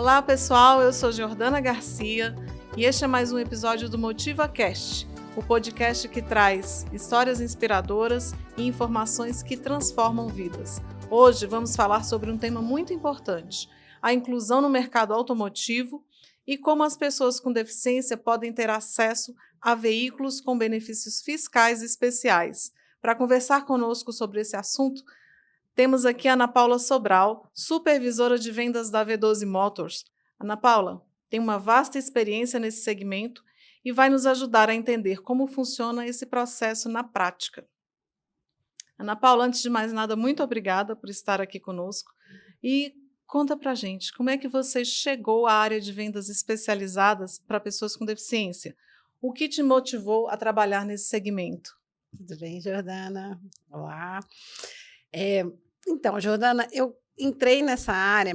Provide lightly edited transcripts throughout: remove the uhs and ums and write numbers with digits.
Olá pessoal, eu sou Jordana Garcia e este é mais um episódio do MotivaCast, o podcast que traz histórias inspiradoras e informações que transformam vidas. Hoje vamos falar sobre um tema muito importante, a inclusão no mercado automotivo e como as pessoas com deficiência podem ter acesso a veículos com benefícios fiscais especiais. Para conversar conosco sobre esse assunto, temos aqui a Ana Paula Sobral, supervisora de vendas da V12 Motors. Ana Paula tem uma vasta experiência nesse segmento e vai nos ajudar a entender como funciona esse processo na prática. Ana Paula, antes de mais nada, muito obrigada por estar aqui conosco e conta pra gente, como é que você chegou à área de vendas especializadas para pessoas com deficiência? O que te motivou a trabalhar nesse segmento? Tudo bem, Jordana? Olá. Então, Jordana, eu entrei nessa área,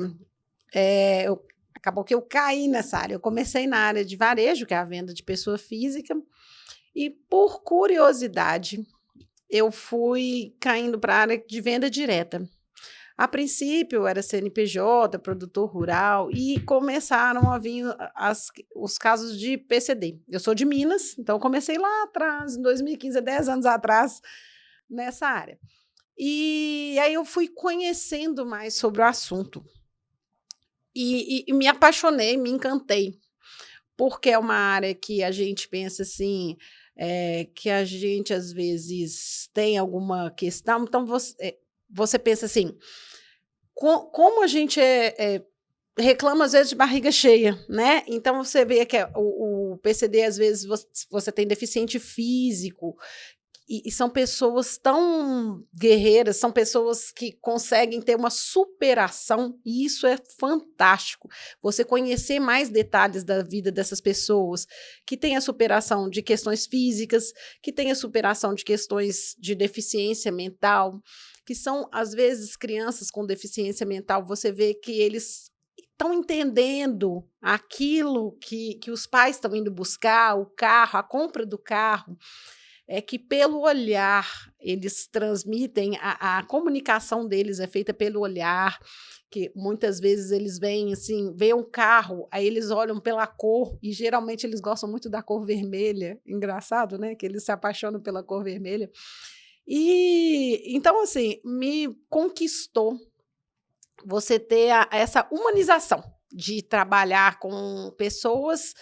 acabou que eu caí nessa área. Eu comecei na área de varejo, que é a venda de pessoa física, e por curiosidade, eu fui caindo para a área de venda direta. A princípio, eu era CNPJ, produtor rural, e começaram a vir os casos de PCD. Eu sou de Minas, então comecei lá atrás, em 2015, 10 anos atrás, nessa área. E aí eu fui conhecendo mais sobre o assunto e me apaixonei, me encantei, porque é uma área que a gente pensa assim, que a gente às vezes tem alguma questão, então você pensa assim, como a gente reclama às vezes de barriga cheia, né? Então você vê que o PCD às vezes você tem deficiente físico, e são pessoas tão guerreiras, são pessoas que conseguem ter uma superação, e isso é fantástico. Você conhecer mais detalhes da vida dessas pessoas, que têm a superação de questões físicas, que têm a superação de questões de deficiência mental, que são, às vezes, crianças com deficiência mental, você vê que eles estão entendendo aquilo que os pais estão indo buscar, o carro, a compra do carro, é que pelo olhar eles transmitem, a comunicação deles é feita pelo olhar, que muitas vezes eles veem assim, vê um carro, aí eles olham pela cor, e geralmente eles gostam muito da cor vermelha, engraçado, né, que eles se apaixonam pela cor vermelha, e então assim, me conquistou você ter essa humanização de trabalhar com pessoas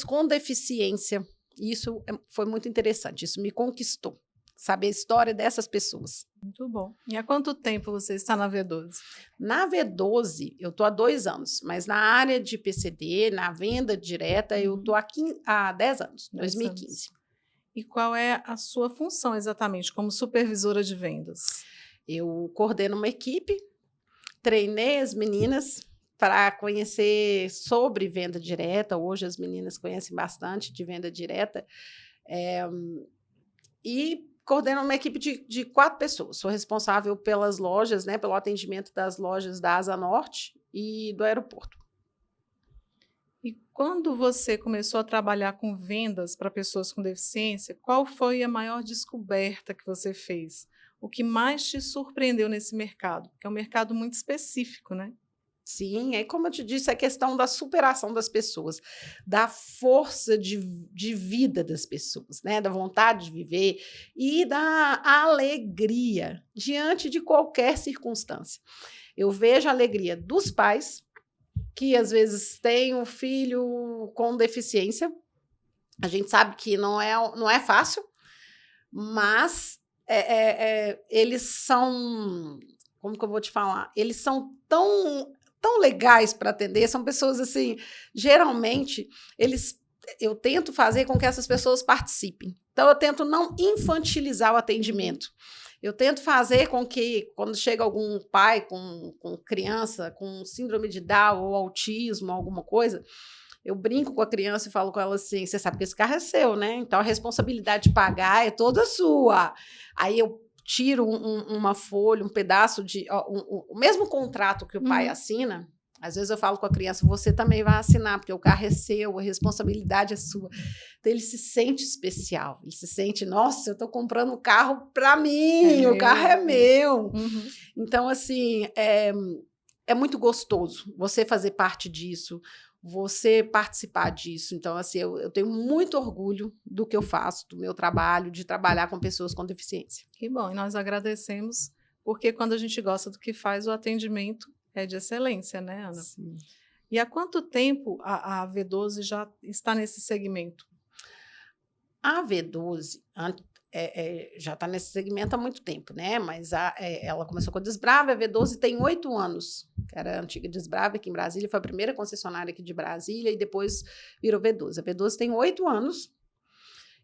com deficiência. Isso foi muito interessante, isso me conquistou, saber a história dessas pessoas. Muito bom. E há quanto tempo você está na V12? Na V12, eu estou há 2 anos, mas na área de PCD, na venda direta, eu estou aqui há 10 anos, 2015. E qual é a sua função exatamente como supervisora de vendas? Eu coordeno uma equipe, treinei as meninas para conhecer sobre venda direta. Hoje as meninas conhecem bastante de venda direta, e coordeno uma equipe de 4 pessoas. Sou responsável pelas lojas, né, pelo atendimento das lojas da Asa Norte e do aeroporto. E quando você começou a trabalhar com vendas para pessoas com deficiência, qual foi a maior descoberta que você fez? O que mais te surpreendeu nesse mercado? Que é um mercado muito específico, né? Sim, é como eu te disse, a questão da superação das pessoas, da força de vida das pessoas, né? Da vontade de viver e da alegria diante de qualquer circunstância. Eu vejo a alegria dos pais, que às vezes têm um filho com deficiência. A gente sabe que não é fácil, mas eles são, como que eu vou te falar? Eles são tão legais para atender, são pessoas assim, geralmente, eu tento fazer com que essas pessoas participem. Então, eu tento não infantilizar o atendimento. Eu tento fazer com que, quando chega algum pai com criança com síndrome de Down ou autismo, alguma coisa, eu brinco com a criança e falo com ela assim, você sabe que esse carro é seu, né? Então, a responsabilidade de pagar é toda sua. Aí eu tiro uma folha, um pedaço o mesmo contrato que o pai assina. Às vezes eu falo com a criança, você também vai assinar, porque o carro é seu, a responsabilidade é sua. Então ele se sente especial, ele se sente, nossa, eu estou comprando um carro para mim, o carro é meu. Então, assim, é muito gostoso você fazer parte disso, você participar disso. Então, assim, eu tenho muito orgulho do que eu faço, do meu trabalho, de trabalhar com pessoas com deficiência. Que bom, e nós agradecemos, porque quando a gente gosta do que faz, o atendimento é de excelência, né, Ana? Sim. E há quanto tempo a V12 já está nesse segmento? A V12 já está nesse segmento há muito tempo, né? Mas ela começou com a Desbrava, a V12 tem 8 anos, que era a antiga Desbrava aqui em Brasília, foi a primeira concessionária aqui de Brasília e depois virou V12. A V12 tem 8 anos,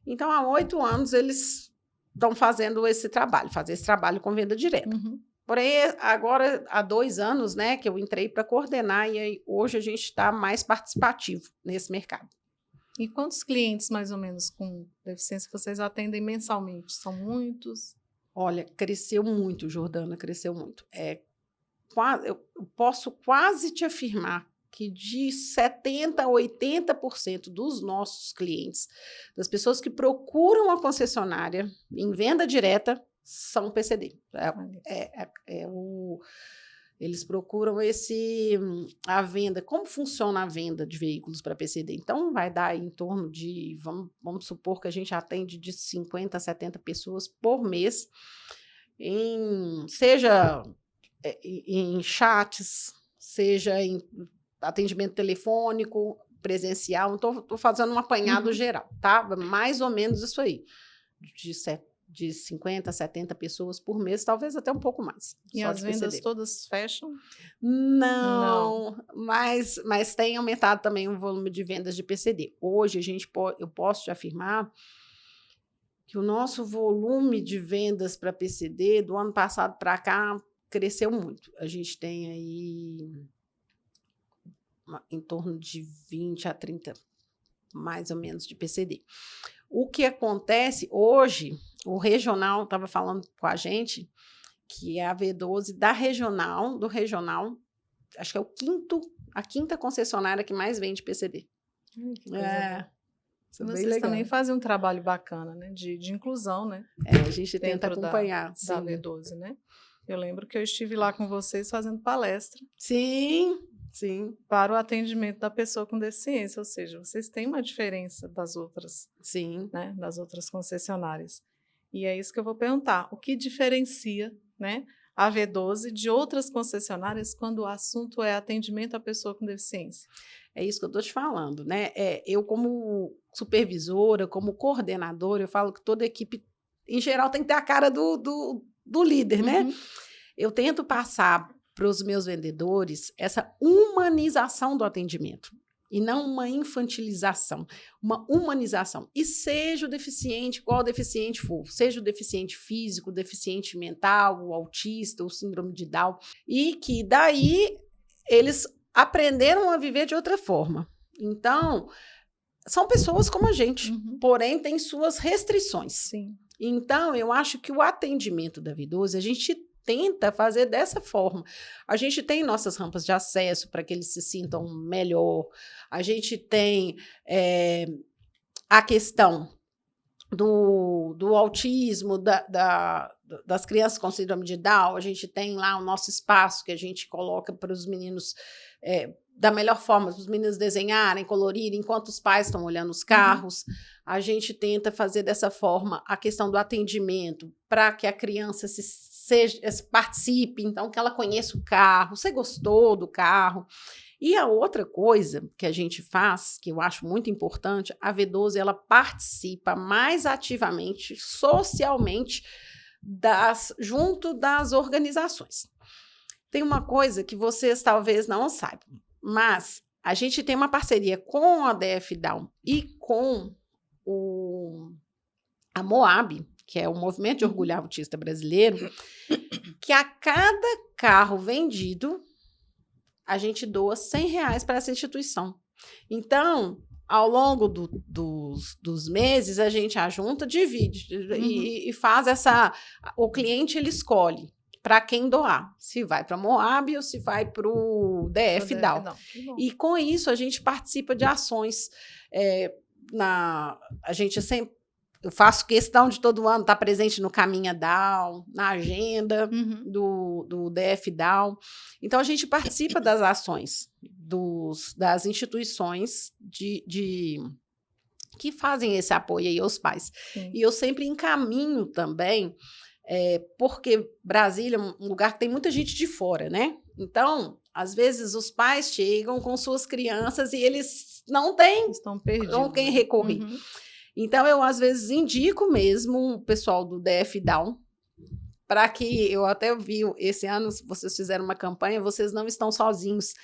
então há 8 anos eles estão fazendo esse trabalho com venda direta. Uhum. Porém, agora há 2 anos, né, que eu entrei para coordenar e aí, hoje a gente está mais participativo nesse mercado. E quantos clientes, mais ou menos, com deficiência vocês atendem mensalmente? São muitos? Olha, cresceu muito, Jordana, cresceu muito. Eu posso quase te afirmar que de 70% a 80% dos nossos clientes, das pessoas que procuram a concessionária em venda direta, são PCD. Eles procuram a venda. Como funciona a venda de veículos para PCD? Então, vai dar em torno de, vamos supor que a gente atende de 50 a 70 pessoas por mês, seja em chats, seja em atendimento telefônico, presencial. Estou fazendo um apanhado geral, tá? Mais ou menos isso aí, de 50 a 70 pessoas por mês, talvez até um pouco mais. E as vendas todas fecham? Não. Mas tem aumentado também o volume de vendas de PCD. Hoje, eu posso te afirmar que o nosso volume de vendas para PCD, do ano passado para cá, cresceu muito. A gente tem aí em torno de 20 a 30, mais ou menos, de PCD. O que acontece hoje, o regional estava falando com a gente que é a V12 do regional, acho que é a quinta concessionária que mais vende PCD. Que coisa vocês também fazem um trabalho bacana, né? De inclusão, né? A gente tenta acompanhar. Da V12, né? Eu lembro que eu estive lá com vocês fazendo palestra. Sim. Para o atendimento da pessoa com deficiência, ou seja, vocês têm uma diferença das outras, sim, né, das outras concessionárias. E é isso que eu vou perguntar. O que diferencia, né, a V12 de outras concessionárias quando o assunto é atendimento à pessoa com deficiência? É isso que eu estou te falando, né? Eu, como supervisora, como coordenadora, eu falo que toda equipe, em geral, tem que ter a cara do líder, né? Eu tento passar para os meus vendedores essa humanização do atendimento e não uma infantilização, uma humanização. E seja o deficiente, qual deficiente for, seja o deficiente físico, o deficiente mental, o autista, o síndrome de Down, e que daí eles aprenderam a viver de outra forma. Então, são pessoas como a gente, porém têm suas restrições. Sim. Então, eu acho que o atendimento da V12, a gente tenta fazer dessa forma. A gente tem nossas rampas de acesso para que eles se sintam melhor. A gente tem a questão do autismo, das crianças com síndrome de Down. A gente tem lá o nosso espaço que a gente coloca para os meninos da melhor forma, os meninos desenharem, colorirem, enquanto os pais estão olhando os carros. A gente tenta fazer dessa forma a questão do atendimento para que a criança participe, então que ela conheça o carro, você gostou do carro. E a outra coisa que a gente faz, que eu acho muito importante, a V12 ela participa mais ativamente, socialmente, junto das organizações. Tem uma coisa que vocês talvez não saibam, mas a gente tem uma parceria com a DF Down e com a MOAB, que é o Movimento de Orgulho Autista Brasileiro, que a cada carro vendido, a gente doa R$100 para essa instituição. Então, ao longo dos meses, a gente ajunta, divide e faz o cliente ele escolhe para quem doar, se vai para a MOAB ou se vai para o DF Down. E com isso, a gente participa de ações. A gente sempre eu faço questão de todo ano estar presente no Caminha Down, na agenda do DF Down. Então, a gente participa das ações das instituições que fazem esse apoio aí aos pais. Sim. E eu sempre encaminho também, porque Brasília é um lugar que tem muita gente de fora, né? Então, às vezes, os pais chegam com suas crianças e eles não têm Estão perdidos, com quem recorrer. Então, eu, às vezes, indico mesmo o pessoal do DF Down, para que eu até vi esse ano, vocês fizeram uma campanha, vocês não estão sozinhos.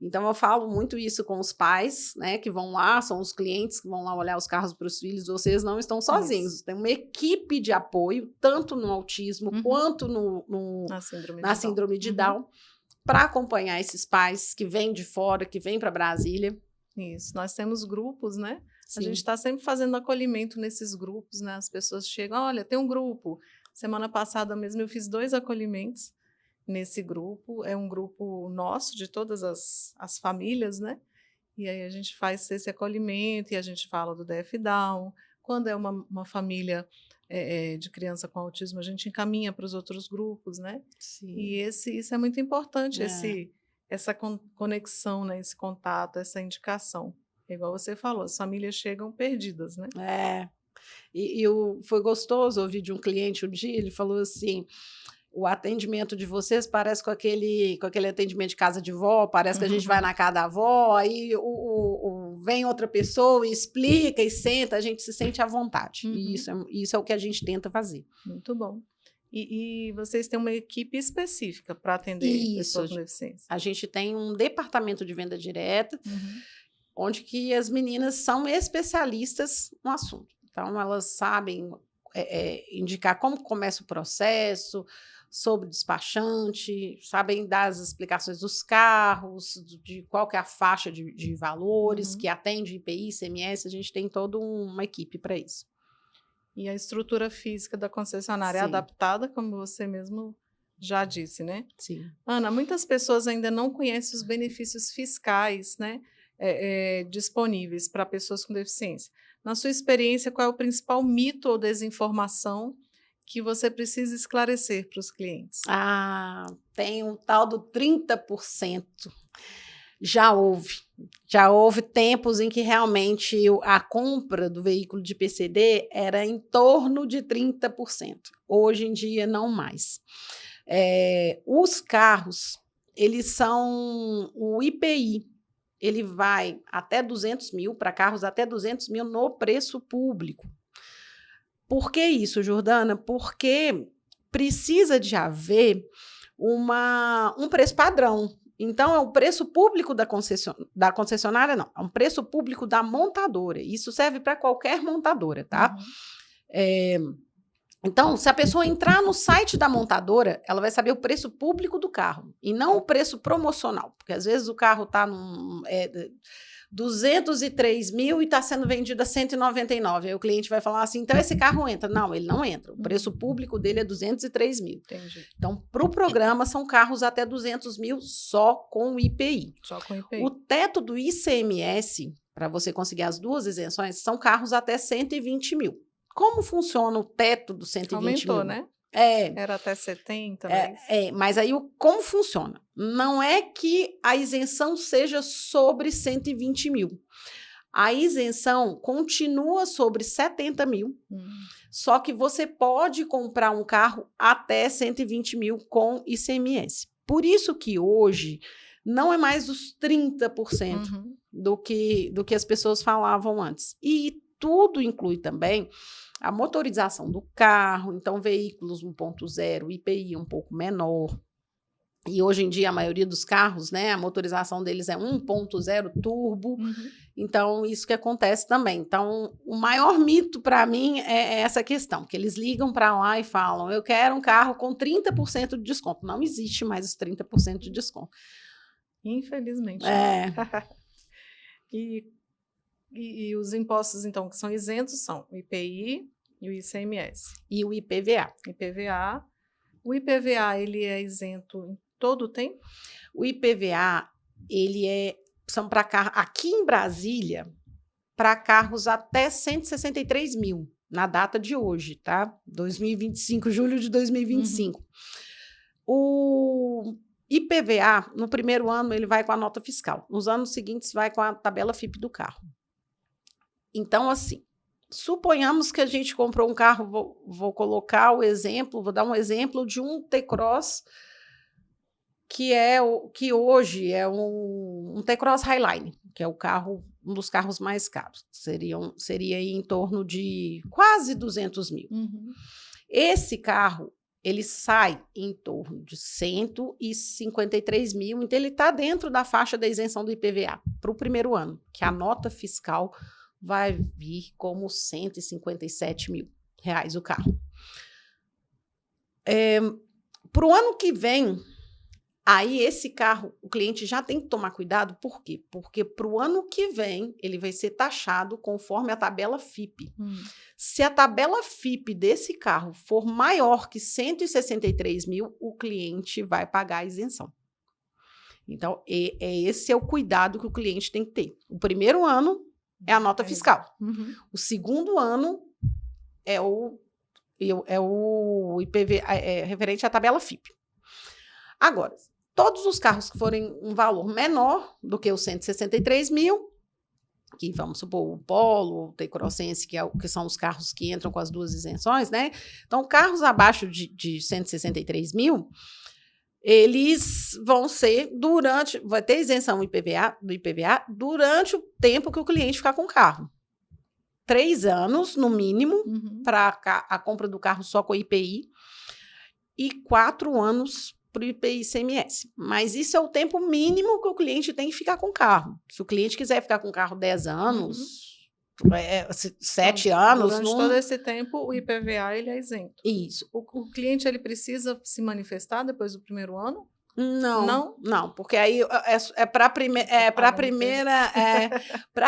Então, eu falo muito isso com os pais, né, que vão lá, são os clientes que vão lá olhar os carros para os filhos, vocês não estão sozinhos. Isso. Tem uma equipe de apoio, tanto no autismo quanto na síndrome de Down, para acompanhar esses pais que vêm de fora, que vêm para Brasília. Isso, nós temos grupos, né? Sim. A gente está sempre fazendo acolhimento nesses grupos, né? As pessoas chegam, olha, tem um grupo. Semana passada mesmo eu fiz 2 acolhimentos nesse grupo. É um grupo nosso, de todas as famílias, né? E aí a gente faz esse acolhimento e a gente fala do DF Down. Quando é uma família de criança com autismo, a gente encaminha para os outros grupos, né? Sim. E isso é muito importante, essa conexão, né? Esse contato, essa indicação. Igual você falou, as famílias chegam perdidas, né? Foi gostoso ouvir de um cliente um dia, ele falou assim, o atendimento de vocês parece com aquele atendimento de casa de vó, parece que a gente vai na casa da avó, aí vem outra pessoa e explica e senta, a gente se sente à vontade. E isso é o que a gente tenta fazer. Muito bom. E vocês têm uma equipe específica para atender pessoas com deficiência? A gente tem um departamento de venda direta, onde que as meninas são especialistas no assunto. Então, elas sabem indicar como começa o processo, sobre despachante, sabem dar as explicações dos carros, de qual que é a faixa de valores, que atende IPI, ICMS, a gente tem toda uma equipe para isso. E a estrutura física da concessionária é adaptada, como você mesmo já disse, né? Sim. Ana, muitas pessoas ainda não conhecem os benefícios fiscais, né? Disponíveis para pessoas com deficiência. Na sua experiência, qual é o principal mito ou desinformação que você precisa esclarecer para os clientes? Tem um tal do 30%. Já houve tempos em que realmente a compra do veículo de PCD era em torno de 30%. Hoje em dia, não mais. Os carros, eles são o IPI, ele vai até 200 mil, para carros até 200 mil no preço público. Por que isso, Jordana? Porque precisa de haver um preço padrão. Então, é o preço público da concessionária, não. É um preço público da montadora. Isso serve para qualquer montadora, tá? Então, se a pessoa entrar no site da montadora, ela vai saber o preço público do carro e não o preço promocional, porque às vezes o carro está 203 mil e está sendo vendido a 199. Aí o cliente vai falar assim, então esse carro entra. Não, ele não entra. O preço público dele é 203 mil. Entendi. Então, para o programa, são carros até 200 mil só com IPI. Só com IPI. O teto do ICMS, para você conseguir as 2 isenções, são carros até 120 mil. Como funciona o teto do 120 mil? Aumentou, né? Era até 70, mas aí como funciona? Não é que a isenção seja sobre 120 mil. A isenção continua sobre 70 mil, só que você pode comprar um carro até 120 mil com ICMS. Por isso que hoje não é mais os 30% do que as pessoas falavam antes. E tudo inclui também a motorização do carro, então veículos 1.0, IPI um pouco menor. E hoje em dia a maioria dos carros, né, a motorização deles é 1.0 turbo. Então isso que acontece também. Então o maior mito para mim é essa questão, que eles ligam para lá e falam, eu quero um carro com 30% de desconto. Não existe mais os 30% de desconto. Infelizmente. E os impostos, então, que são isentos são o IPI e o ICMS. E o IPVA. O IPVA, ele é isento em todo o tempo? O IPVA, são para carros, aqui em Brasília, para carros até 163 mil. na data de hoje, tá? 2025, julho de 2025. O IPVA, no primeiro ano, ele vai com a nota fiscal. Nos anos seguintes, vai com a tabela FIPE do carro. Então, assim, suponhamos que a gente comprou um carro, vou colocar o exemplo, vou dar um exemplo de um T-Cross, que hoje é um T-Cross Highline, que é um dos carros mais caros. Seria aí em torno de quase 200 mil. Esse carro, ele sai em torno de 153 mil, então ele está dentro da faixa da isenção do IPVA para o primeiro ano, que a nota fiscal vai vir como 157 mil reais o carro. Para o ano que vem, aí esse carro, o cliente já tem que tomar cuidado, por quê? Porque para o ano que vem, ele vai ser taxado conforme a tabela FIPE. Se a tabela FIPE desse carro for maior que 163 mil, o cliente vai pagar a isenção. Então, esse é o cuidado que o cliente tem que ter. O primeiro ano é a nota fiscal. O segundo ano é o IPVA, referente à tabela FIPE. Agora, todos os carros que forem um valor menor do que os 163 mil, que vamos supor o Polo, o T-Crossense, que são os carros que entram com as duas isenções, né? Então, carros abaixo de 163 mil, eles vão ser vai ter isenção do IPVA durante o tempo que o cliente ficar com o carro. 3 anos, no mínimo, para a compra do carro só com IPI, e 4 anos para o IPI ICMS. Mas isso é o tempo mínimo que o cliente tem que ficar com o carro. Se o cliente quiser ficar com o carro 10 anos, 7 anos... Durante todo esse tempo, o IPVA ele é isento. Isso. O cliente ele precisa se manifestar depois do primeiro ano? Não, porque aí para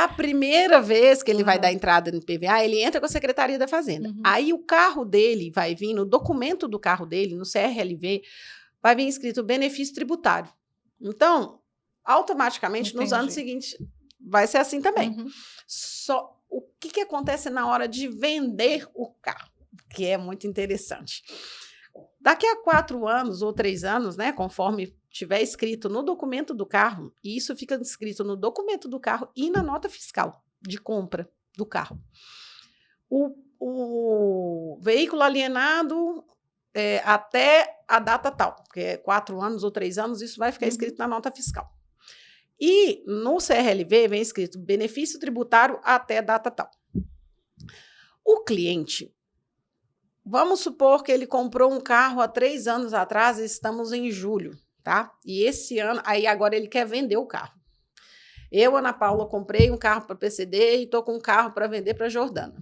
a primeira vez que ele vai dar entrada no IPVA, ele entra com a Secretaria da Fazenda. Aí o carro dele vai vir, no documento do carro dele, no CRLV, vai vir escrito benefício tributário. Então, automaticamente, nos anos seguintes, vai ser assim também. Só o que acontece na hora de vender o carro, que é muito interessante. Daqui a 4 anos ou 3 anos, né, conforme tiver escrito no documento do carro, e isso fica escrito no documento do carro e na nota fiscal de compra do carro. O veículo alienado até a data tal, porque é 4 anos ou 3 anos, isso vai ficar escrito na nota fiscal. E no CRLV vem escrito benefício tributário até data tal. O cliente, vamos supor que ele comprou um carro há 3 anos atrás, e estamos em julho, tá? E esse ano, aí agora ele quer vender o carro. Eu, Ana Paula, comprei um carro para PCD e estou com um carro para vender para a Jordana.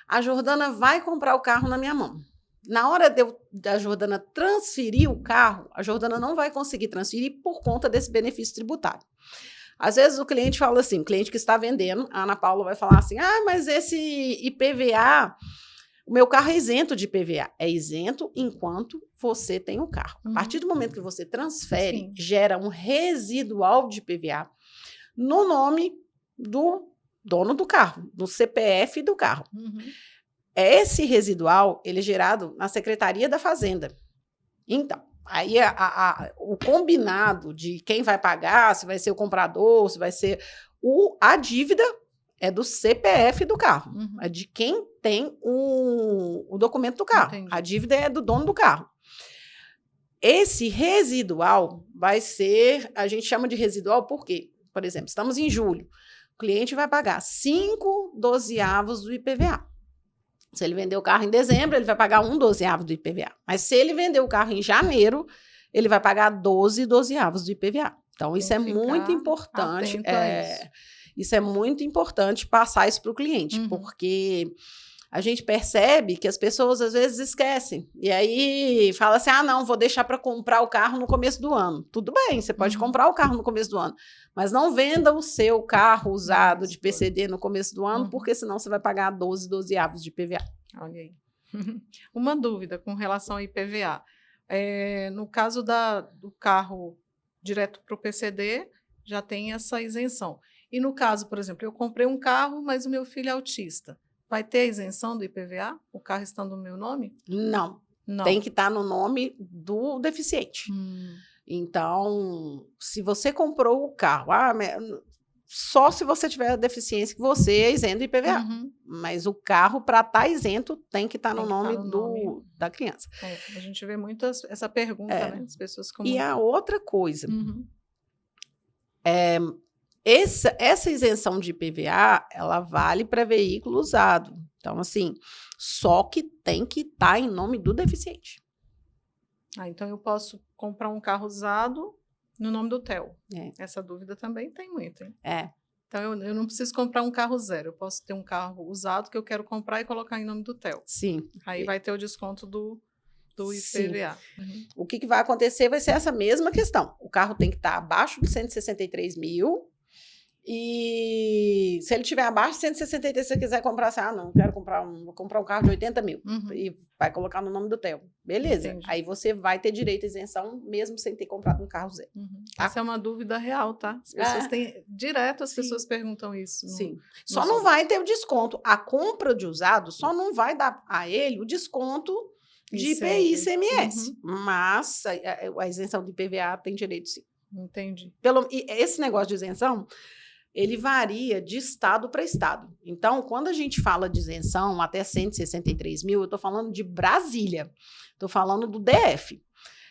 A Jordana vai comprar o carro na minha mão. Na hora da Jordana transferir o carro, a Jordana não vai conseguir transferir por conta desse benefício tributário. Às vezes o cliente fala assim, o cliente que está vendendo, a Ana Paula vai falar assim, mas esse IPVA, o meu carro é isento de IPVA. É isento enquanto você tem o carro. A partir do momento que você transfere, gera um residual de IPVA no nome do dono do carro, do CPF do carro. Esse residual, ele é gerado na Secretaria da Fazenda. Então, aí o combinado de quem vai pagar, se vai ser o comprador, se vai ser a dívida é do CPF do carro, é de quem tem o documento do carro. Entendi. A dívida é do dono do carro. Esse residual vai ser, a gente chama de residual porque, por exemplo, estamos em julho, o cliente vai pagar 5/12 do IPVA. Se ele vender o carro em dezembro, ele vai pagar 1/12 do IPVA. Mas se ele vender o carro em janeiro, ele vai pagar 12/12 do IPVA. Então, isso é muito importante. Isso é muito importante passar isso para o cliente, porque a gente percebe que as pessoas às vezes esquecem. E aí fala assim, não, vou deixar para comprar o carro no começo do ano. Tudo bem, você pode comprar o carro no começo do ano, mas não venda o seu carro usado de PCD no começo do ano, porque senão você vai pagar 12/12 de IPVA. Olha aí. Uma dúvida com relação ao IPVA. No caso do carro direto para o PCD, já tem essa isenção. E no caso, por exemplo, eu comprei um carro, mas o meu filho é autista. Vai ter a isenção do IPVA? O carro estando no meu nome? Não. Não. Tem que estar no nome do deficiente. Então, se você comprou o carro, só se você tiver a deficiência que você é isento do IPVA. Mas o carro, para estar isento, tem que estar no nome da criança. A gente vê muito essa pergunta, né? As pessoas E a outra coisa, essa isenção de IPVA, ela vale para veículo usado. Então, assim, só que tem que estar em nome do deficiente. Então eu posso comprar um carro usado no nome do Theo. Essa dúvida também tem muito, hein? Então eu não preciso comprar um carro zero. Eu posso ter um carro usado que eu quero comprar e colocar em nome do Theo. Sim. Aí vai ter o desconto do IPVA. O que vai acontecer vai ser essa mesma questão. O carro tem que estar abaixo de 163 mil. E se ele tiver abaixo de 163, se você quiser comprar, assim, não, quero vou comprar um carro de 80 mil. E vai colocar no nome do Theo. Beleza. Entendi. Aí você vai ter direito à isenção, mesmo sem ter comprado um carro zero. Tá? Essa é uma dúvida real, tá? As pessoas têm, direto as pessoas perguntam isso. Sim. Só não vai ter o desconto. A compra de usado só não vai dar a ele o desconto de IPI e ICMS. Mas a isenção de IPVA tem direito, sim. Entendi. E esse negócio de isenção, ele varia de estado para estado. Então, quando a gente fala de isenção até 163 mil, eu estou falando de Brasília, estou falando do DF.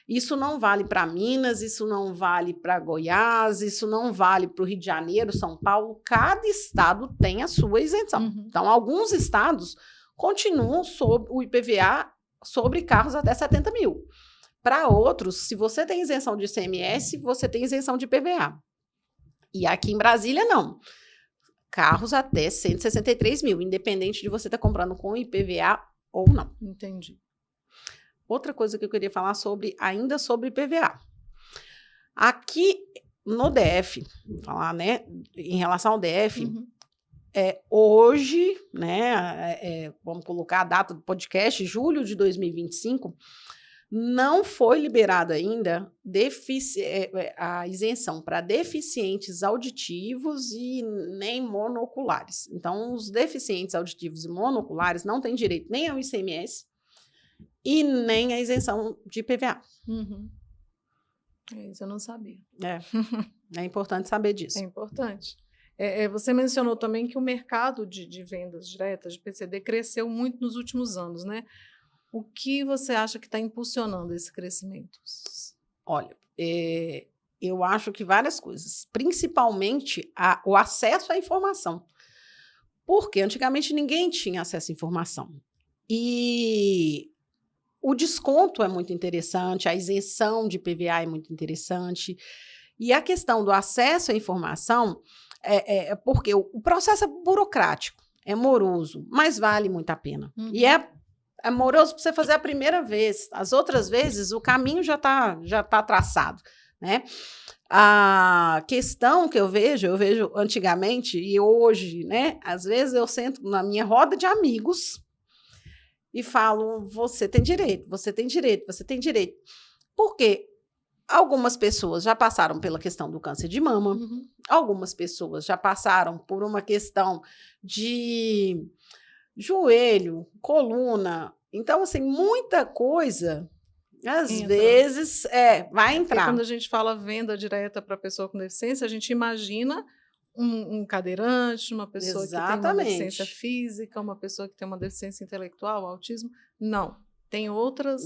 Isso não vale para Minas, isso não vale para Goiás, isso não vale para o Rio de Janeiro, São Paulo. Cada estado tem a sua isenção. Então, alguns estados continuam sob o IPVA sobre carros até 70 mil. Para outros, se você tem isenção de ICMS, você tem isenção de IPVA. E aqui em Brasília, não. Carros até 163 mil, independente de você estar comprando com IPVA ou não. Entendi. Outra coisa que eu queria falar ainda sobre IPVA. Aqui no DF, vou falar, né, em relação ao DF, hoje, né, vamos colocar a data do podcast, julho de 2025, não foi liberada ainda a isenção para deficientes auditivos e nem monoculares. Então, os deficientes auditivos e monoculares não têm direito nem ao ICMS e nem à isenção de IPVA. Isso eu não sabia. É importante saber disso. É importante. Você mencionou também que o mercado de vendas diretas de PCD cresceu muito nos últimos anos, né? O que você acha que está impulsionando esse crescimento? Olha, eu acho que várias coisas, principalmente o acesso à informação, porque antigamente ninguém tinha acesso à informação. E o desconto é muito interessante, a isenção de IPVA é muito interessante, e a questão do acesso à informação porque o processo é burocrático, é moroso, mas vale muito a pena. E é moroso para você fazer a primeira vez. As outras vezes, o caminho já tá traçado, né? A questão que eu vejo antigamente e hoje, né? Às vezes eu sento na minha roda de amigos e falo, você tem direito, você tem direito, você tem direito. Por quê? Algumas pessoas já passaram pela questão do câncer de mama, algumas pessoas já passaram por uma questão de joelho, coluna. Então, assim, muita coisa, às vezes, vai entrar. Porque quando a gente fala venda direta para a pessoa com deficiência, a gente imagina um cadeirante, uma pessoa que tem uma deficiência física, uma pessoa que tem uma deficiência intelectual, autismo. Não. Tem outras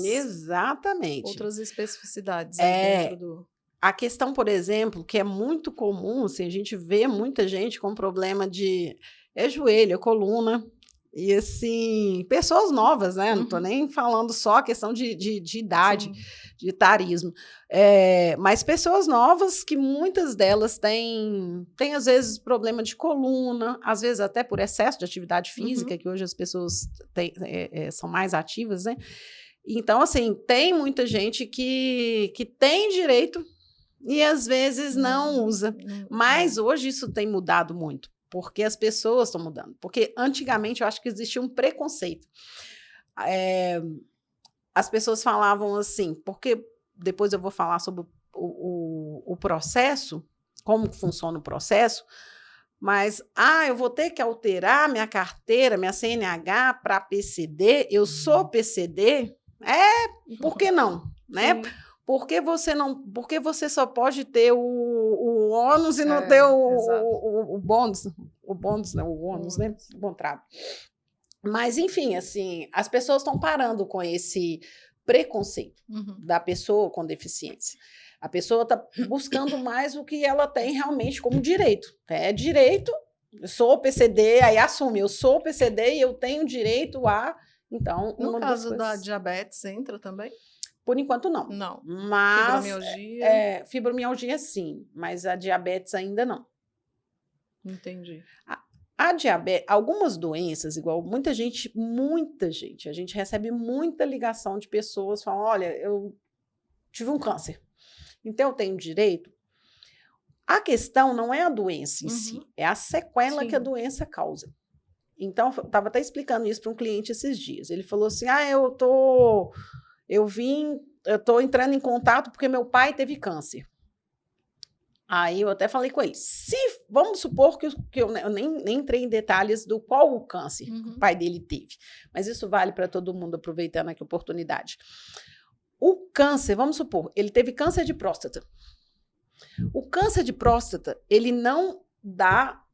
especificidades dentro do... A questão, por exemplo, que é muito comum, assim, a gente vê muita gente com problema de joelho, coluna, e assim, pessoas novas, né? Não estou nem falando só a questão de idade, de etarismo, mas pessoas novas que muitas delas têm às vezes problema de coluna, às vezes até por excesso de atividade física, que hoje as pessoas são mais ativas, né? Então, assim, tem muita gente que tem direito e às vezes não usa, mas hoje isso tem mudado muito. Porque as pessoas estão mudando. Porque antigamente eu acho que existia um preconceito. As pessoas falavam assim, porque depois eu vou falar sobre o processo, como funciona o processo, Mas, eu vou ter que alterar minha carteira, minha CNH para PCD, eu sou PCD? Por que não? Né? Sim. Porque você só pode ter o ônus e não ter o bônus. O bônus, não, o ônus, né? O contrato. Mas, enfim, assim, as pessoas estão parando com esse preconceito da pessoa com deficiência. A pessoa está buscando mais o que ela tem realmente como direito. É direito, eu sou PCD, aí assume, eu sou PCD e eu tenho direito a... Então, no caso da diabetes, entra também? Por enquanto, não. Não. Mas, fibromialgia? Fibromialgia, sim, mas a diabetes ainda não. Entendi. A diabetes, algumas doenças, igual muita gente, a gente recebe muita ligação de pessoas falando, olha, eu tive um câncer, então eu tenho direito. A questão não é a doença em si, é a sequela que a doença causa. Então, eu estava até explicando isso para um cliente esses dias. Ele falou assim, eu tô entrando em contato porque meu pai teve câncer. Aí eu até falei com ele, vamos supor que eu nem entrei em detalhes do qual o câncer que o pai dele teve, mas isso vale para todo mundo, aproveitando aqui a oportunidade. O câncer, vamos supor, ele teve câncer de próstata. O câncer de próstata, ele não dá,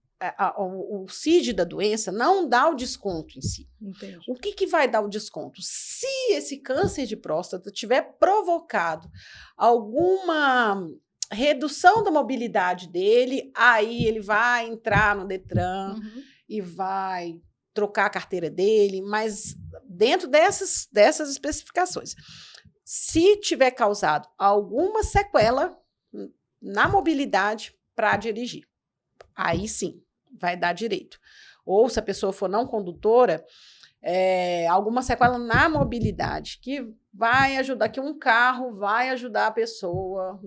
o CID da doença não dá o desconto em si. Entendi. O que vai dar o desconto? Se esse câncer de próstata tiver provocado alguma redução da mobilidade dele, aí ele vai entrar no Detran e vai trocar a carteira dele, mas dentro dessas especificações. Se tiver causado alguma sequela na mobilidade para dirigir, aí sim, vai dar direito. Ou se a pessoa for não condutora, alguma sequela na mobilidade, que vai ajudar, que um carro vai ajudar a pessoa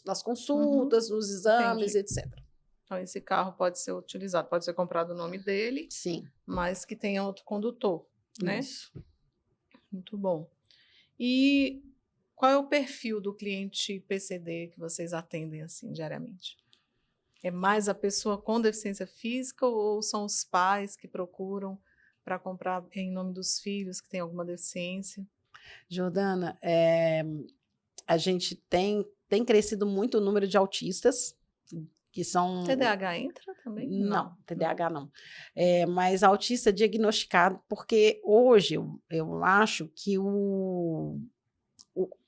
nas consultas, nos exames, etc. Então, esse carro pode ser utilizado, pode ser comprado no nome dele, sim, mas que tenha outro condutor, né? Isso. Muito bom. E qual é o perfil do cliente PCD que vocês atendem assim diariamente? É mais a pessoa com deficiência física ou são os pais que procuram para comprar em nome dos filhos que têm alguma deficiência? Jordana, a gente tem crescido muito o número de autistas, que são... TDAH entra também? Não, TDAH não. Mas autista diagnosticado, porque hoje eu acho que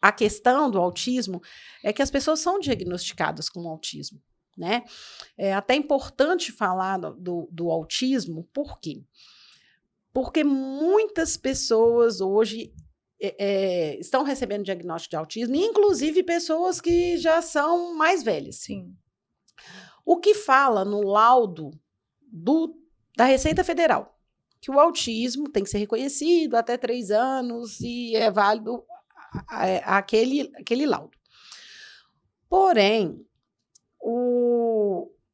a questão do autismo é que as pessoas são diagnosticadas com autismo, né? É até importante falar do autismo, por quê? Porque muitas pessoas hoje estão recebendo diagnóstico de autismo, inclusive pessoas que já são mais velhas. Sim. O que fala no laudo da Receita Federal, que o autismo tem que ser reconhecido até 3 anos e é válido aquele laudo. Porém,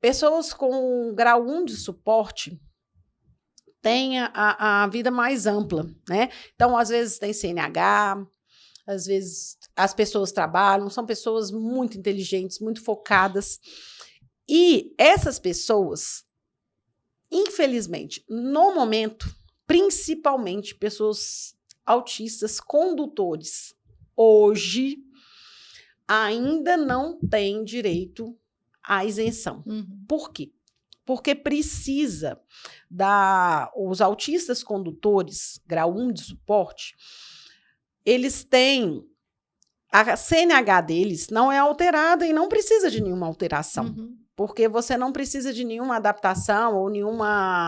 pessoas com grau 1 de suporte têm a vida mais ampla, né? Então, às vezes tem CNH, às vezes as pessoas trabalham, são pessoas muito inteligentes, muito focadas. E essas pessoas, infelizmente, no momento, principalmente pessoas autistas condutores, hoje ainda não têm direito à isenção. Por quê? Porque precisa os autistas condutores, grau 1 de suporte, eles têm... A CNH deles não é alterada e não precisa de nenhuma alteração. Porque você não precisa de nenhuma adaptação ou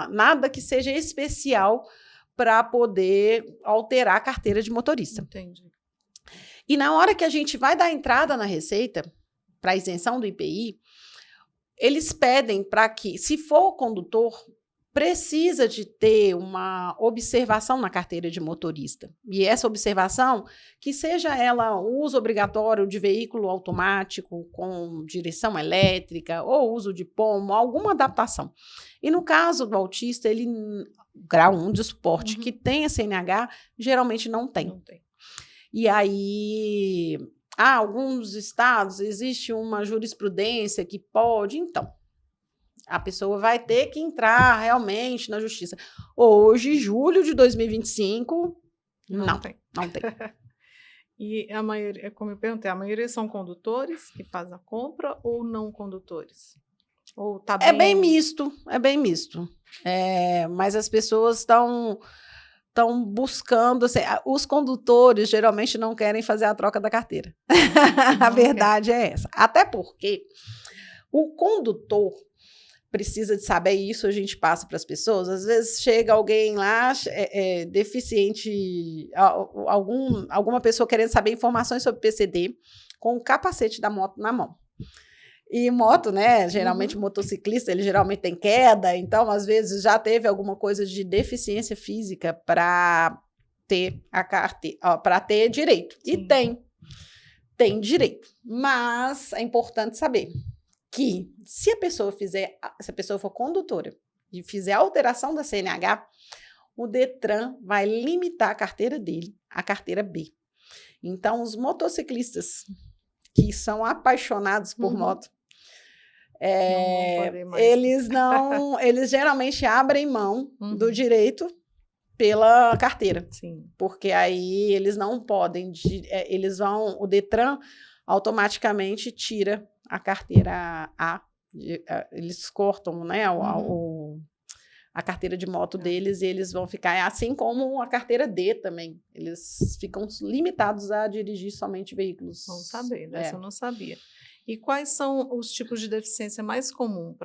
nada que seja especial para poder alterar a carteira de motorista. Entendi. E na hora que a gente vai dar entrada na Receita, para a isenção do IPI, eles pedem para que, se for condutor, precisa de ter uma observação na carteira de motorista. E essa observação, que seja ela uso obrigatório de veículo automático com direção elétrica ou uso de pomo, alguma adaptação. E no caso do autista, ele, grau 1 de suporte, que tem a CNH, geralmente não tem. Não tem. E aí, alguns estados, existe uma jurisprudência que pode, então... A pessoa vai ter que entrar realmente na justiça. Hoje, julho de 2025, não tem. E a maioria, como eu perguntei, a maioria são condutores que fazem a compra ou não condutores? Ou tá bem... É bem misto. Mas as pessoas estão buscando, assim, os condutores geralmente não querem fazer a troca da carteira. A verdade é essa. Até porque o condutor precisa de saber isso, a gente passa para as pessoas. Às vezes chega alguém lá, deficiente, alguma pessoa querendo saber informações sobre PCD, com o capacete da moto na mão. E moto, né? Geralmente motociclista, ele geralmente tem queda, então às vezes já teve alguma coisa de deficiência física para ter a carteira, para ter direito. Sim. E tem direito. Mas é importante saber que se a pessoa for condutora e fizer a alteração da CNH, o Detran vai limitar a carteira dele, a carteira B. Então, os motociclistas que são apaixonados por moto, eles geralmente abrem mão do direito pela carteira. Sim. Porque aí eles não podem, o Detran automaticamente tira a carteira A, eles cortam, né, a carteira de moto deles, e eles vão ficar, assim como a carteira D também, eles ficam limitados a dirigir somente veículos. Vamos saber, dessa eu não sabia. E quais são os tipos de deficiência mais comum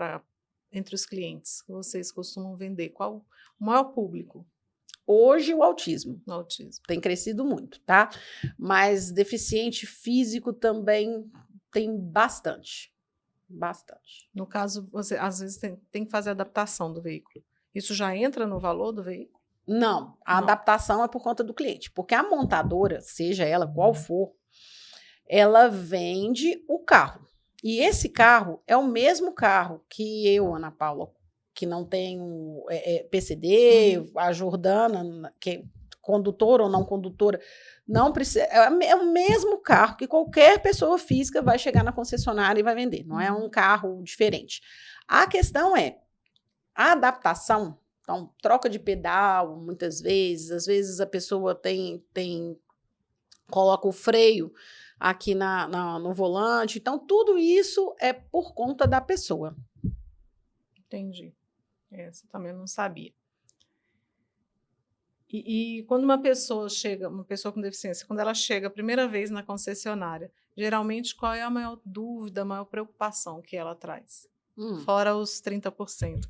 entre os clientes que vocês costumam vender? Qual o maior público? Hoje, o autismo. O autismo. Tem crescido muito, tá? Mas deficiente físico também tem bastante. Bastante. No caso, você às vezes tem que fazer a adaptação do veículo. Isso já entra no valor do veículo? Não, a adaptação é por conta do cliente. Porque a montadora, seja ela qual for, ela vende o carro. E esse carro é o mesmo carro que eu, Ana Paula, que não tenho PCD, a Jordana, que é condutora ou não condutora, não precisa. É o mesmo carro que qualquer pessoa física vai chegar na concessionária e vai vender. Não é um carro diferente. A questão é a adaptação. Então, troca de pedal, muitas vezes. Às vezes a pessoa coloca o freio aqui no volante. Então, tudo isso é por conta da pessoa. Entendi. Essa também não sabia. E quando uma pessoa com deficiência, quando ela chega a primeira vez na concessionária, geralmente qual é a maior dúvida, a maior preocupação que ela traz? Fora os 30%.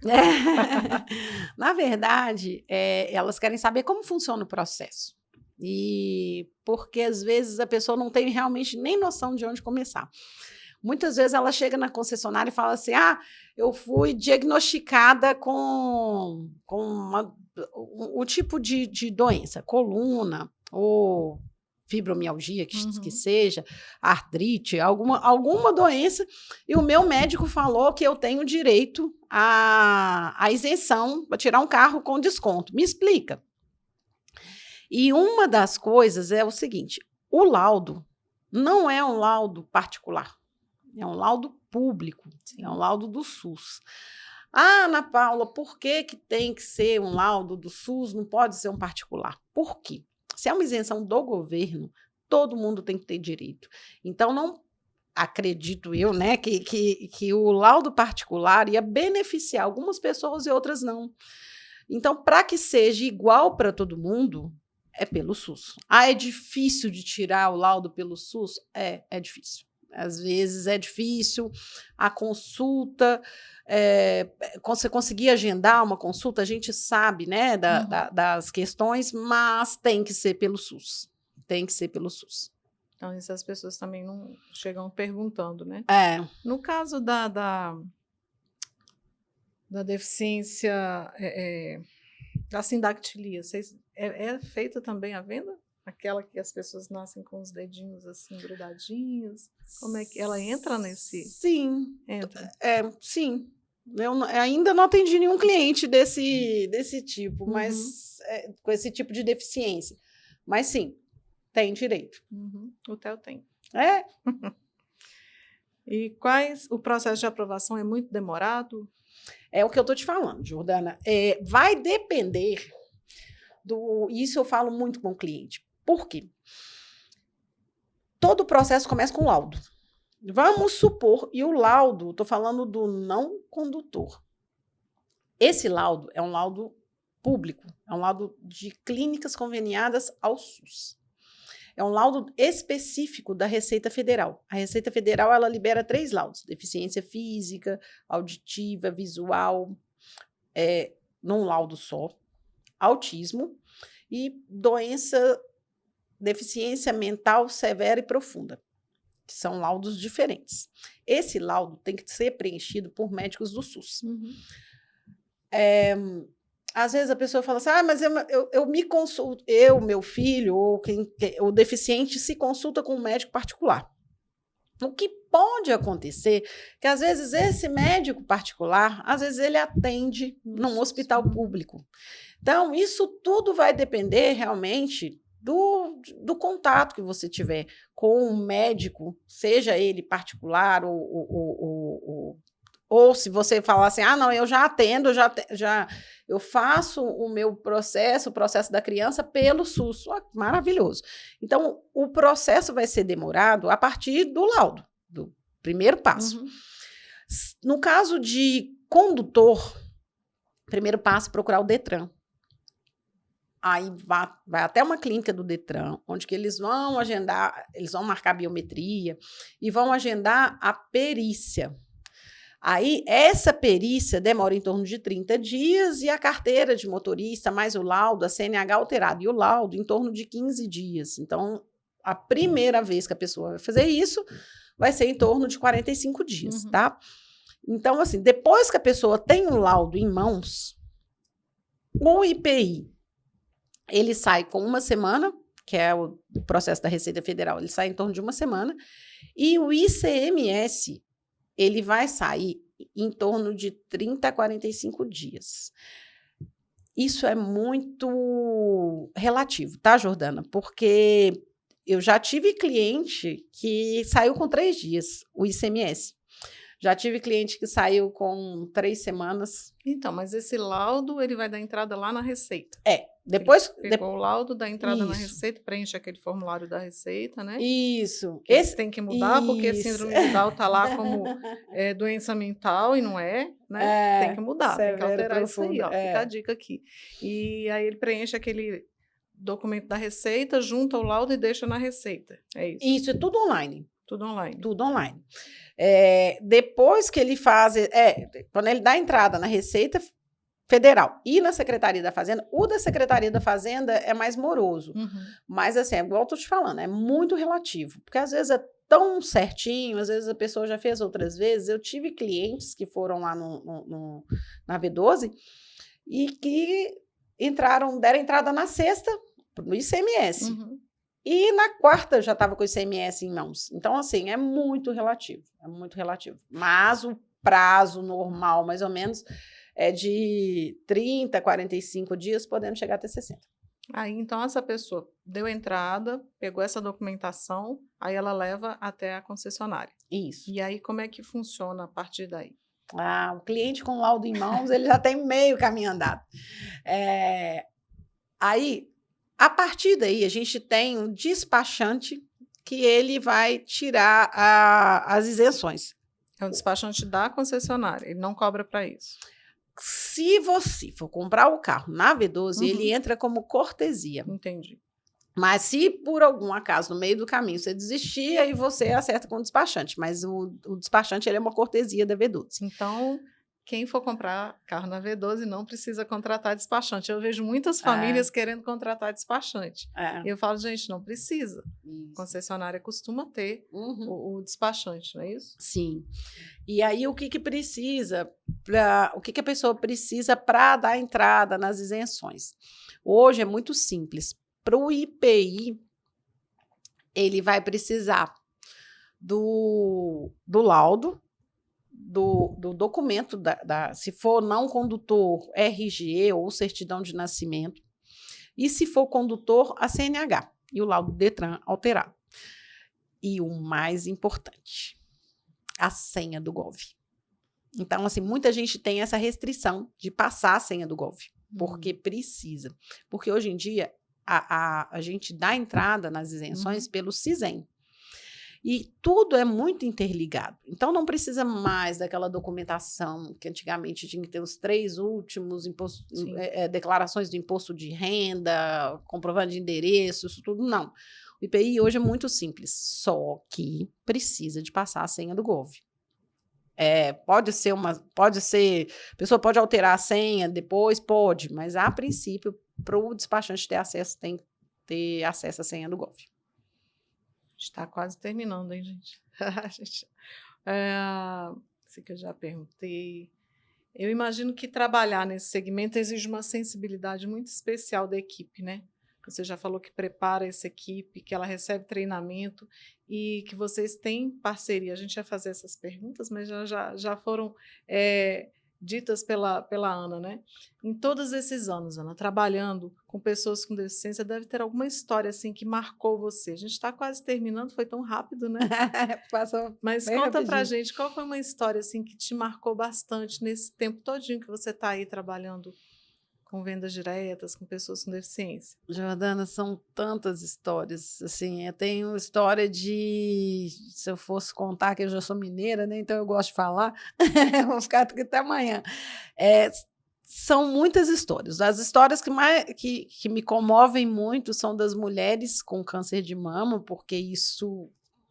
Na verdade, elas querem saber como funciona o processo. E porque às vezes a pessoa não tem realmente nem noção de onde começar. Muitas vezes ela chega na concessionária e fala assim: eu fui diagnosticada com o tipo de doença, coluna ou fibromialgia, que seja, artrite, alguma doença, e o meu médico falou que eu tenho direito à isenção para tirar um carro com desconto. Me explica. E uma das coisas é o seguinte: o laudo não é um laudo particular. É um laudo público, é um laudo do SUS. Ana Paula, por que tem que ser um laudo do SUS, não pode ser um particular? Por quê? Se é uma isenção do governo, todo mundo tem que ter direito. Então, não acredito eu, né, que o laudo particular ia beneficiar algumas pessoas e outras não. Então, para que seja igual para todo mundo, é pelo SUS. É difícil de tirar o laudo pelo SUS? É difícil. Às vezes é difícil, a consulta, você conseguir agendar uma consulta, a gente sabe, né, das questões, mas tem que ser pelo SUS. Tem que ser pelo SUS. Então, essas pessoas também não chegam perguntando, né? No caso da deficiência, da sindactilia, é feita também a venda? Aquela que as pessoas nascem com os dedinhos assim grudadinhos? Como é que ela entra nesse? Sim. Entra. Sim. Eu ainda não atendi nenhum cliente desse tipo, mas com esse tipo de deficiência. Mas sim, tem direito. O Theo tem. E o processo de aprovação é muito demorado? É o que eu estou te falando, Jordana. Vai depender isso eu falo muito com o cliente. Por quê? Todo o processo começa com laudo. Vamos supor, e o laudo, estou falando do não condutor. Esse laudo é um laudo público, é um laudo de clínicas conveniadas ao SUS. É um laudo específico da Receita Federal. A Receita Federal, ela libera 3 laudos: deficiência física, auditiva, visual, num laudo só, autismo e deficiência mental severa e profunda, que são laudos diferentes. Esse laudo tem que ser preenchido por médicos do SUS. Uhum. Às vezes a pessoa fala assim, mas eu me consulto, meu filho, ou o deficiente se consulta com um médico particular. O que pode acontecer que, às vezes, esse médico particular, às vezes ele atende num hospital público. Então, isso tudo vai depender realmente do contato que você tiver com um médico, seja ele particular ou se você falar assim, não, eu já atendo, eu faço o meu processo, o processo da criança pelo SUS. Maravilhoso. Então, o processo vai ser demorado a partir do laudo, do primeiro passo. Uhum. No caso de condutor, primeiro passo é procurar o Detran. Aí vai até uma clínica do Detran, onde que eles vão agendar, eles vão marcar biometria e vão agendar a perícia. Aí, essa perícia demora em torno de 30 dias e a carteira de motorista, mais o laudo, a CNH alterado e o laudo, em torno de 15 dias. Então, a primeira vez que a pessoa vai fazer isso, vai ser em torno de 45 dias, tá? Então, assim, depois que a pessoa tem um laudo em mãos, o IPI, ele sai com 1 semana, que é o processo da Receita Federal, ele sai em torno de 1 semana, e o ICMS, ele vai sair em torno de 30 a 45 dias. Isso é muito relativo, tá, Jordana? Porque eu já tive cliente que saiu com 3 dias, o ICMS. Já tive cliente que saiu com 3 semanas. Então, mas esse laudo, ele vai dar entrada lá na Receita. Depois... Pegou o laudo, dá entrada na Receita, preenche aquele formulário da Receita, né? Isso. Esse tem que mudar, porque síndrome de Down está lá como doença mental e não é, né? Tem que mudar, tem que alterar isso aí, ó. Fica a dica aqui. E aí ele preenche aquele documento da Receita, junta o laudo e deixa na Receita. É isso. Isso, é tudo online. Tudo online. Tudo online. Depois que ele faz... quando ele dá entrada na Receita Federal e na Secretaria da Fazenda, o da Secretaria da Fazenda é mais moroso. Mas, assim, igual eu tô te falando, é muito relativo. Porque, às vezes, é tão certinho, às vezes a pessoa já fez outras vezes. Eu tive clientes que foram lá na V12 e que deram entrada na sexta no ICMS. E na quarta já estava com o ICMS em mãos. Então, assim, é muito relativo. É muito relativo. Mas o prazo normal, mais ou menos, é de 30 a 45 dias, podendo chegar até 60. Aí, então, essa pessoa deu entrada, pegou essa documentação, aí ela leva até a concessionária. Isso. E aí, como é que funciona a partir daí? O cliente com laudo em mãos, ele já tem meio caminho andado. Aí, a partir daí, a gente tem um despachante que ele vai tirar as isenções. É um despachante da concessionária, ele não cobra para isso. Se você for comprar o carro na V12, ele entra como cortesia. Entendi. Mas se por algum acaso, no meio do caminho, você desistir, aí você acerta com o despachante. Mas o despachante, ele é uma cortesia da V12. Então, quem for comprar carro na V12 não precisa contratar despachante. Eu vejo muitas famílias querendo contratar despachante. E eu falo, gente, não precisa. A concessionária costuma ter o despachante, não é isso? Sim. E aí, o que precisa, o que a pessoa precisa para dar entrada nas isenções? Hoje é muito simples. Para o IPI, ele vai precisar do laudo, do documento, se for não condutor, RG ou certidão de nascimento, e se for condutor, a CNH e o laudo Detran alterado. E o mais importante, a senha do Gov. Então, assim, muita gente tem essa restrição de passar a senha do Gov, porque precisa. Porque hoje em dia, a gente dá entrada nas isenções pelo CISEM. E tudo é muito interligado. Então, não precisa mais daquela documentação que antigamente tinha que ter os 3 últimos declarações do imposto de renda, comprovante de endereço, isso tudo, não. O IPI hoje é muito simples, só que precisa de passar a senha do Gov. A pessoa pode alterar a senha depois, pode, mas a princípio, para o despachante ter acesso, tem que ter acesso à senha do Gov. Está quase terminando, hein, gente? Isso que eu já perguntei. Eu imagino que trabalhar nesse segmento exige uma sensibilidade muito especial da equipe, né? Você já falou que prepara essa equipe, que ela recebe treinamento e que vocês têm parceria. A gente ia fazer essas perguntas, mas já foram ditas pela Ana, né? Em todos esses anos, Ana, trabalhando com pessoas com deficiência, deve ter alguma história assim que marcou você. A gente está quase terminando, foi tão rápido, né? Passou. Mas conta pra gente, qual foi uma história assim que te marcou bastante nesse tempo todinho que você está aí trabalhando com vendas diretas, com pessoas com deficiência? Jordana, são tantas histórias, assim, eu tenho história se eu fosse contar, que eu já sou mineira, né, então eu gosto de falar, vou ficar aqui até amanhã. São muitas histórias. As histórias que me comovem muito são das mulheres com câncer de mama, porque isso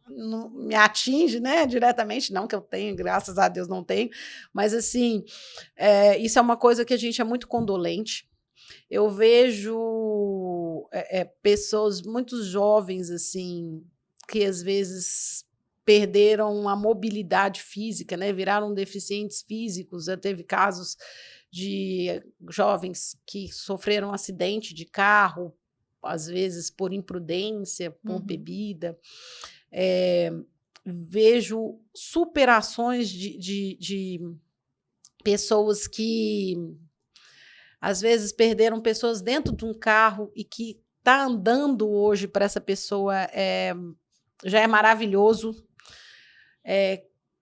não me atinge, né, diretamente, não que eu tenha, graças a Deus não tenho, mas assim, isso é uma coisa que a gente é muito condolente. Eu vejo pessoas muito jovens, assim, que às vezes perderam a mobilidade física, né, viraram deficientes físicos. Já teve casos de jovens que sofreram um acidente de carro, às vezes por imprudência, por bebida. Vejo superações de pessoas que às vezes perderam pessoas dentro de um carro e que está andando hoje para essa pessoa já é maravilhoso.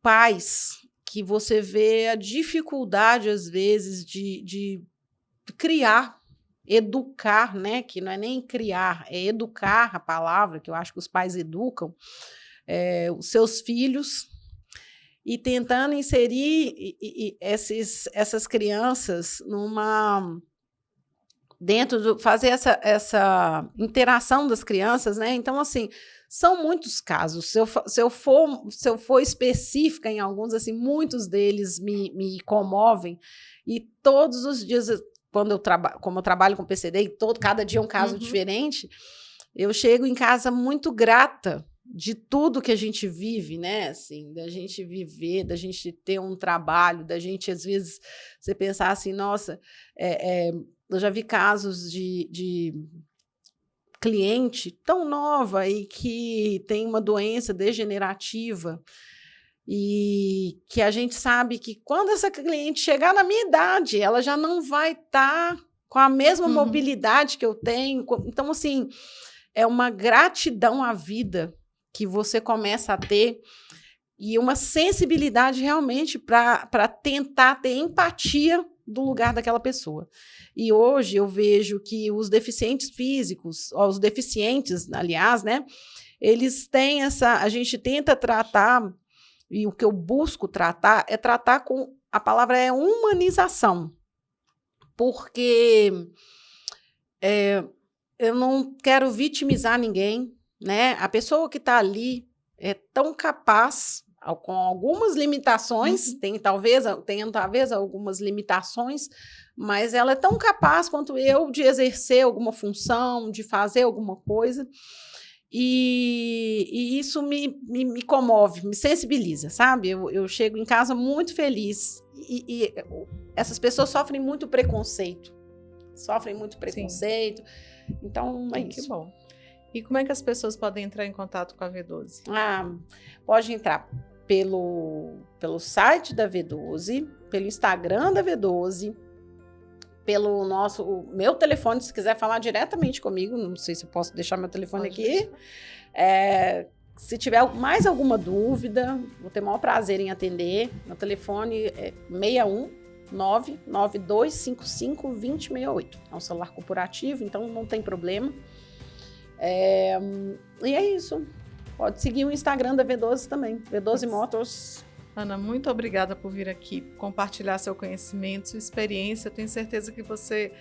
Pais que você vê a dificuldade, às vezes, de criar, educar, né? Que não é nem criar, é educar a palavra, que eu acho que os pais educam os seus filhos, e tentando inserir essas crianças fazer essa interação das crianças, né? Então, assim, são muitos casos. Se eu for específica em alguns, assim, muitos deles me comovem, e todos os dias, como eu trabalho com PCD, cada dia é um caso diferente, eu chego em casa muito grata de tudo que a gente vive, né? Assim, da gente viver, da gente ter um trabalho, da gente, às vezes, você pensar assim, nossa, eu já vi casos de cliente tão nova e que tem uma doença degenerativa, e que a gente sabe que quando essa cliente chegar na minha idade, ela já não vai estar com a mesma mobilidade que eu tenho. Então, assim, é uma gratidão à vida que você começa a ter, e uma sensibilidade realmente para tentar ter empatia do lugar daquela pessoa. E hoje eu vejo que os deficientes físicos, os deficientes, aliás, né, eles têm a gente tenta tratar, e o que eu busco tratar é tratar com, a palavra é humanização, porque eu não quero vitimizar ninguém, né? A pessoa que está ali é tão capaz, com algumas limitações, tenha talvez algumas limitações, mas ela é tão capaz quanto eu de exercer alguma função, de fazer alguma coisa, e isso me comove, me sensibiliza, sabe? Eu chego em casa muito feliz, e essas pessoas sofrem muito preconceito. Sim. Então, é isso. Que bom. E como é que as pessoas podem entrar em contato com a V12? Pode entrar pelo site da V12, pelo Instagram da V12, pelo meu telefone, se quiser falar diretamente comigo, não sei se eu posso deixar meu telefone aqui, Se tiver mais alguma dúvida, vou ter o maior prazer em atender. Meu telefone é 61992552068. É um celular corporativo, então não tem problema. E é isso. Pode seguir o Instagram da V12 também, V12 Motors. Ana, muito obrigada por vir aqui, compartilhar seu conhecimento, sua experiência. Eu tenho certeza que você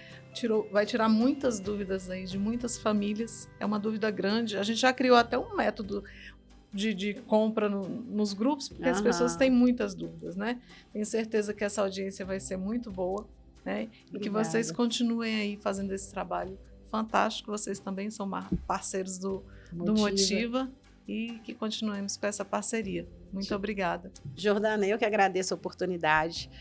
vai tirar muitas dúvidas aí de muitas famílias. É uma dúvida grande. A gente já criou até um método de compra nos grupos, porque as pessoas têm muitas dúvidas, né? Tenho certeza que essa audiência vai ser muito boa, né? E que vocês continuem aí fazendo esse trabalho fantástico. Vocês também são parceiros do Motiva. E que continuemos com essa parceria. Muito obrigada. Jordana, eu que agradeço a oportunidade.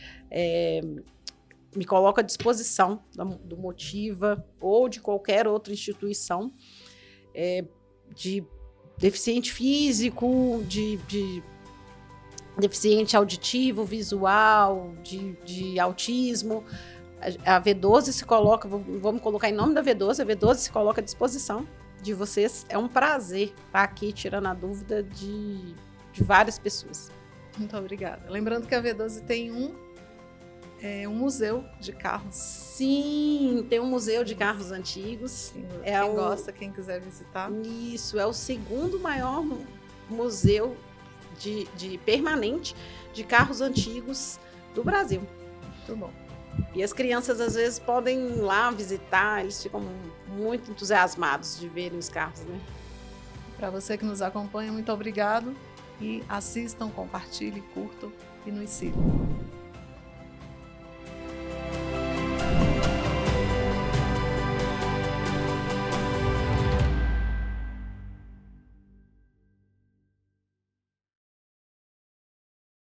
Me coloco à disposição do Motiva ou de qualquer outra instituição de deficiente físico, de deficiente auditivo, visual, de autismo. A V12 se coloca, vamos colocar em nome da V12, a V12 se coloca à disposição de vocês. É um prazer estar aqui tirando a dúvida de várias pessoas. Muito obrigada. Lembrando que a V12 tem um museu de carros. Sim, tem um museu de carros antigos. Quem gosta, quem quiser visitar. Isso, é o segundo maior museu de permanente de carros antigos do Brasil. Muito bom. E as crianças, às vezes, podem ir lá visitar, eles ficam muito entusiasmados de verem os carros, né? Para você que nos acompanha, muito obrigado. E assistam, compartilhem, curtam e nos sigam.